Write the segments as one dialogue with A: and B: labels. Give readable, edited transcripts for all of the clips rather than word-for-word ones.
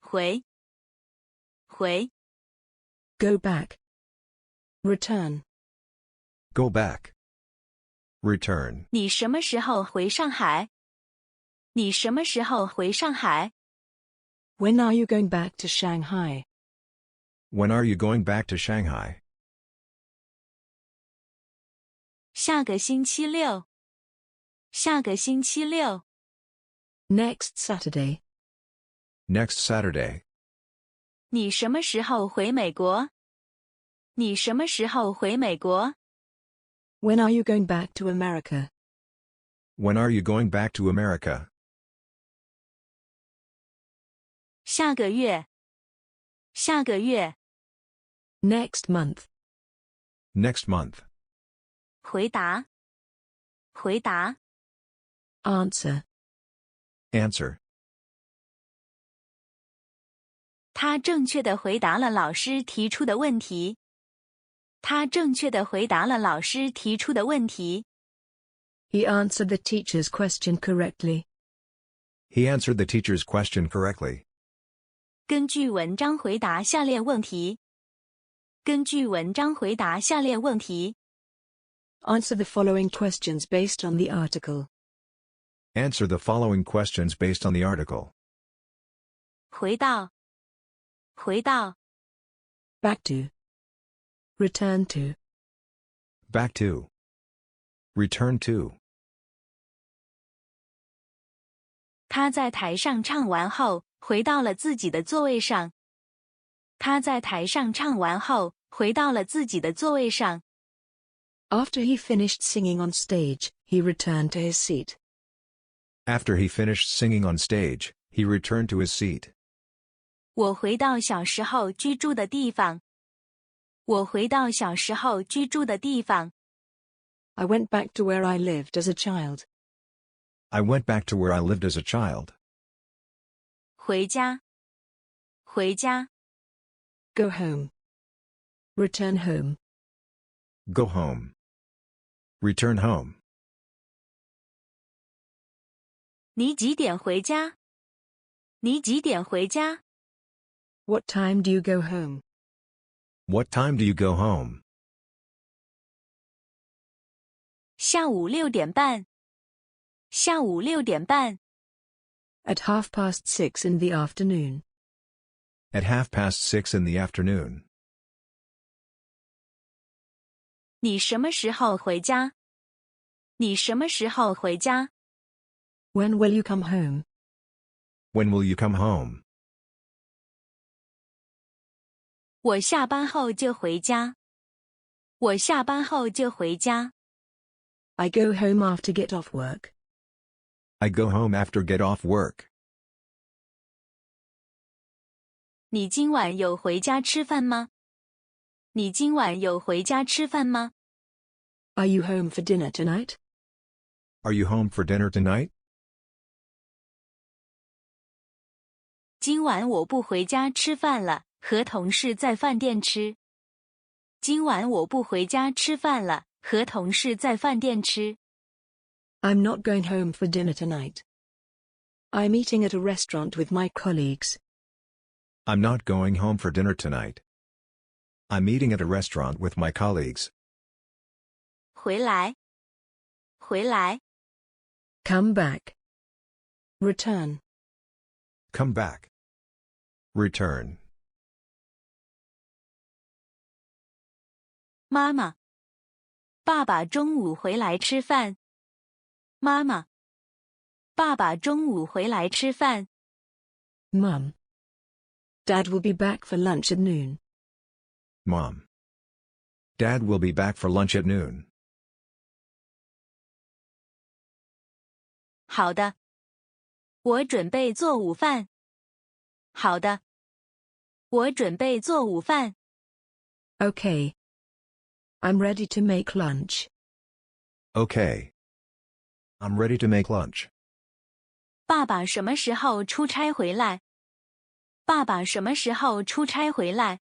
A: 回
B: Go back. Return.
C: Go back. Return.
A: 你什么时候回上海？你什么时候回上海？
B: When are you going back to Shanghai?
C: When are you going back to Shanghai?
A: 下个星期六。下个星期六。
B: Next Saturday.
C: Next Saturday.
A: 你什么时候回美国？你什么时候回美国？
B: When are you going back to America?
C: When are you going back to America?
A: 下个月。下个月。
B: Next month.
C: Next month.
A: 回答。回答。
B: Answer.
C: Answer.
A: 他正确地回答了老师提出的问题。他正确地回答了老师提出的问题。
B: He answered the teacher's question correctly.
C: He answered the teacher's question correctly.
A: 根据文章回答下列问题。根据文章回答下列问题。
B: Answer the following questions based on the article.
C: Answer the following questions based on the article.
A: 回到。回到。
B: Back to. Return to.
C: Back to. Return to.
A: 他在台上唱完后，回到了自己的座位上。他在台上唱完后，回到了自己的座位上。
B: After he finished singing on stage, he returned to his seat.
C: After he finished singing on stage, he returned to his seat.
A: 我回到小时候居住的地方。我回到小时候居住的地方。
B: I went back to where I lived as a child.
C: I went back to where I lived as a child.
A: 回家。回家。
B: Go home. Return home.
C: Go home. Return home.
A: 你几点回家？你几点回家？
B: What time do you go home?
C: What time do you go home?
A: 下午6点半。下午6点半。
B: At 6:30 in the afternoon.
C: At 6:30 in the afternoon.
A: 你什么时候回家？你什么时候回家？
B: When will you come home?
C: When will you come home?
A: 我下班后就回家。我下班后就回家。
B: I go home after get off work.
C: I go home after get off work.
A: 你今晚有回家吃饭吗？你今晚有回家吃饭吗？
B: Are you home for dinner tonight?
C: Are you home for dinner tonight?
A: 今晚我不回家吃饭了，和同事在饭店吃。今晚我不回家吃饭了，和同事在饭店吃。
B: I'm not going home for dinner tonight. I'm eating at a restaurant with my colleagues.
C: I'm not going home for dinner tonight. I'm eating at a restaurant with my colleagues.
A: 回来。回来。
B: Come back. Return.
C: Come back. Return.
A: 妈妈。爸爸中午回来吃饭。妈妈。爸爸中午回来吃饭。
B: Mum. Dad will be back for lunch at noon.
C: Mom. Dad will be back for lunch at noon.
A: 好的。我准备做午饭。好的。我准备做午饭。
B: Okay. I'm ready to make lunch.
C: Okay. I'm ready to make lunch.
A: 爸爸什么时候出差回来？爸爸什么时候出差回来？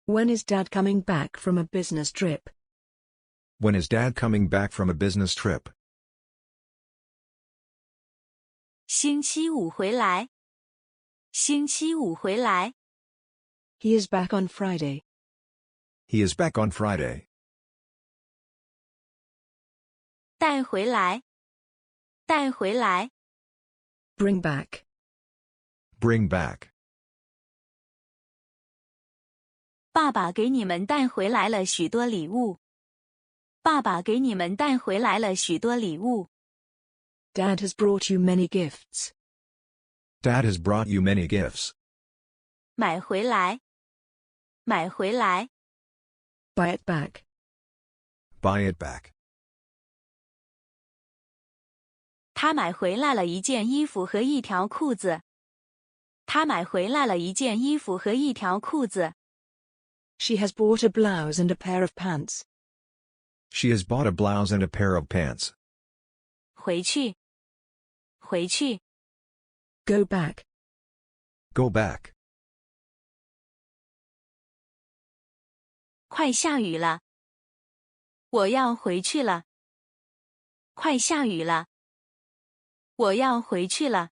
B: When is Dad coming back from a business trip?
C: When is Dad coming back from a business trip?
A: 星期五回来。星期五回来。
B: He is back on Friday.
C: He is back on Friday.
A: 带回来，带回来。
B: Bring back.
C: Bring back.
A: 爸爸给你们带回来了许多礼物。爸爸给你们带回来了许多礼物。
B: Dad has brought you many gifts.
C: Dad has brought you many gifts.
A: 买回来，买回来。
B: Buy it back.
C: Buy it back.
A: 他买回来了一件衣服和一条裤子。他买回来了一件衣服和一条裤子。
B: She has bought a blouse and a pair of pants.
C: She has bought a blouse and a pair of pants.
A: 回去，回去。
B: Go back.
C: Go back.
A: 快下雨了。我要回去了。快下雨了。我要回去了。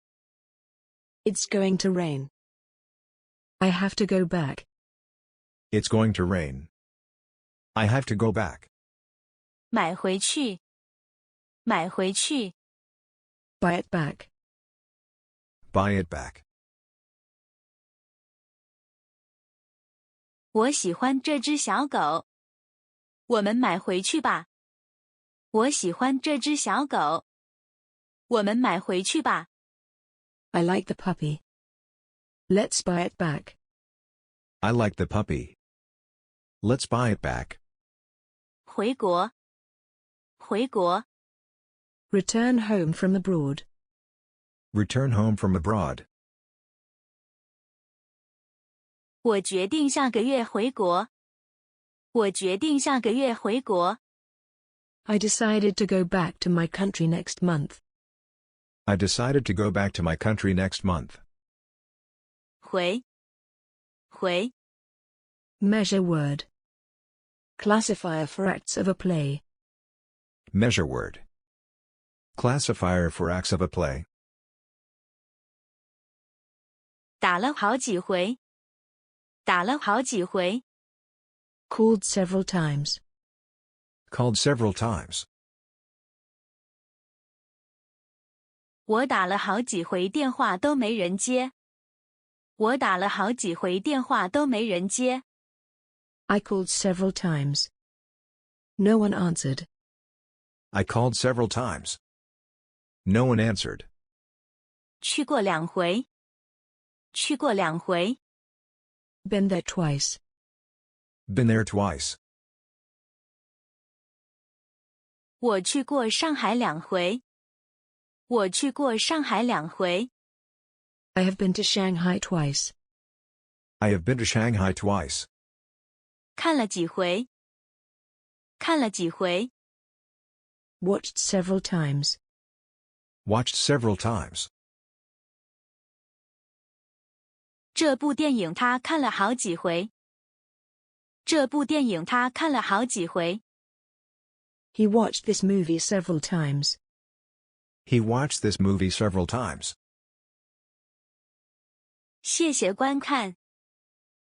B: It's going to rain. I have to go back.
C: It's going to rain. I have to go back.
A: 买回去，买回去。
B: Buy it back.
C: Buy it back.
A: 我喜欢这只小狗。我们买回去吧。我喜欢这只小狗。我们买回去吧。
B: I like the puppy. Let's buy it back.
C: I like the puppy. Let's buy it back.
A: 回国，回国。
B: Return home from abroad.
C: Return home from abroad.
A: 我决定下个月回国。我决定下个月回国。
B: I decided to go back to my country next month.
C: I decided to go back to my country next month.
A: 回，回。
B: Measure word. Classifier for acts of a play.
C: Measure word. Classifier for acts of a play.
A: 打了好几回。打了好几回。
B: Called several times.
C: Called several times.
A: 我打了好几回电话都没人接。我打了好几回电话都没人接。
B: I called several times. No one answered.
C: I called several times. No one answered.
A: 去过2回。去过2回。
B: Been there twice.
C: Been there twice.
A: 我去过上海2回。我去过上海2回。
B: I have been to Shanghai twice.
C: I have been to Shanghai twice.
A: 看了几回。看了几回。
B: Watched several times.
C: Watched several times.
A: 这部电影他看了好几回。这部电影他看了好几回。
B: He watched this movie several times.
C: He watched this movie several times.
A: 谢谢观看。